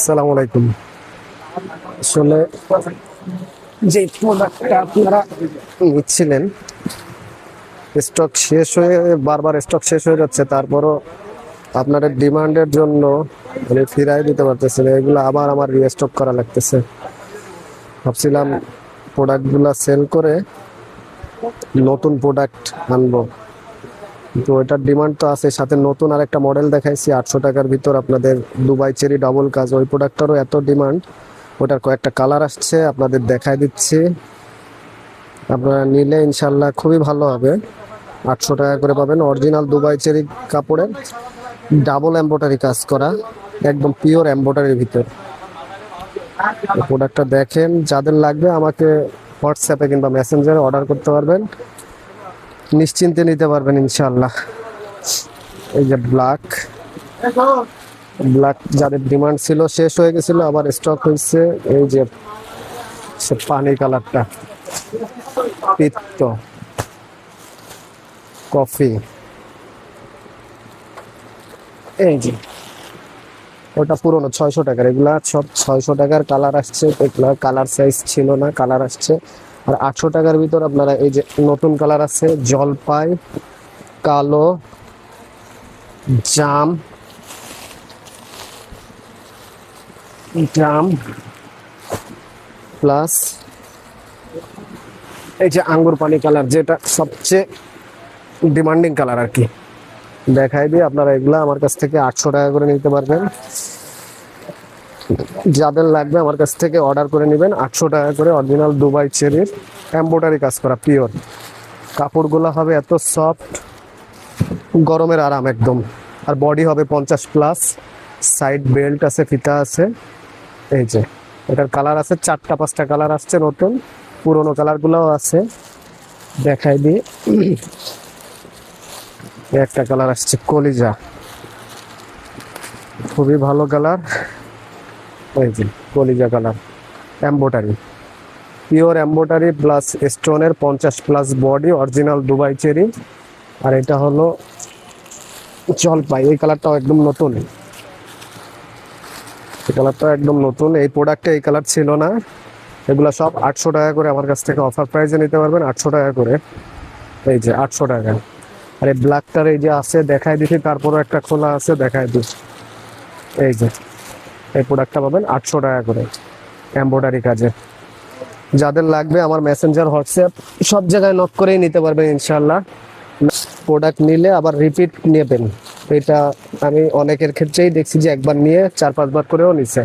আসসালামু আলাইকুম। আসলে যে প্রোডাক্টটা আপনারা নিচ্ছিলেন, স্টক শেষ হয়ে বারবার স্টক শেষ হয়ে যাচ্ছে, তারপরও আপনাদের ডিমান্ডের জন্য মানে ফিরাই দিতে পারতেছে না। এগুলো আবার আমার রিস্টক করা লাগতেছে। ভাবছিলাম প্রোডাক্টগুলো সেল করে নতুন প্রোডাক্ট আনবো, কিন্তু ওইটার ডিমান্ড তো আছে। সাথে নতুন আরেকটা মডেল দেখাইছি 800 টাকার ভিতর, আপনাদের দুবাই চেরি ডাবল কাজ। ওই প্রোডাক্টটারও এত ডিমান্ড, ওটার কয়েকটা কালার আসছে, আপনাদের দেখাই দিচ্ছি। আপনারা নিলে ইনশাল্লাহ খুবই ভালো হবে। 800 টাকা করে পাবেন, অরিজিনাল দুবাই চেরি কাপড়ের ডাবল এম্ব্রয়ডারি কাজ করা, একদম পিওর এম্ব্রয়ডারির ভিতর। প্রোডাক্টটা দেখেন, যাদের লাগবে আমাকে হোয়াটসঅ্যাপে কিংবা মেসেঞ্জারে অর্ডার করতে পারবেন, নিশ্চিন্তে নিতে পারবেন ইনশাল্লাহ। এই যে ব্ল্যাক ব্ল্যাক যাদের ডিমান্ড ছিল, শেষ হয়ে গেছিল, আবার স্টক হয়েছে। এই যে পানি কালারটা, পিত্ত কফি, এই যে ওটা পুরোনো 600 টাকার। এগুলা সব 600 টাকার কালার আসছে, এগুলা কালার সাইজ ছিল না, কালার আসছে। আর 800 টাকার ভিতর আপনারা এই যে নতুন কালার আছে, জলপাই, কালো, জাম জাম প্লাস এই যে আঙ্গুর পানি কালার, যেটা সবচেয়ে ডিমান্ডিং কালার আর কি। দেখাই দিয়ে আপনারা এগুলা আমার কাছ থেকে 800 টাকা করে নিতে পারবেন। যাদের লাগবে আমার কাছ থেকে অর্ডার করে নেবেন। 800 টাকা করে, অরিজিনাল দুবাই চেরির এমব্রয়ডারি কাজ করা পিওর। কাপড়গুলো হবে এত সফট, গরমের আরাম একদম। আর বডি হবে 50+, সাইড বেল্ট আছে, ফিতা আছে। এই যে এটার কালার আছে 4টা 5টা কালার আসছে, নতুন পুরোনো কালারগুলোও আছে। দেখাই দিই, একটা কালার আসছে কলিজা, খুবই ভালো কালার। এই যে কলিজা colour, embroidery, pure embroidery plus স্টোনের 50+ বডি, অরিজিনাল দুবাই চেরি। আর এটা হলো জলপাই, এই কালারটাও একদম নতুন। এই কালারটাও একদম নতুন, এই প্রোডাক্টে এই কালার ছিল না। এগুলা সব 800 টাকা করে আমার কাছ থেকে অফার প্রাইসে নিতে পারবেন, 800 টাকা করে। এই যে 800 টাকা। আর এই ব্ল্যাকটার এই যে আছে, দেখাই দিচ্ছি, তারপরও একটা খোলা আছে, দেখাই দিই। এই যে এই প্রোডাক্টটা পাবেন 800 টাকা করে, এমব্রয়ডারি কাজে। যাদের লাগবে আমার মেসেঞ্জার, হোয়াটসঅ্যাপ সব জায়গায় নক করেই নিতে পারবেন ইনশাল্লাহ। প্রোডাক্ট নিলে আবার রিপিট নেবেন, এটা আমি অনেকের ক্ষেত্রেই দেখছি যে একবার নিয়ে 4-5 বার করেও নিছে।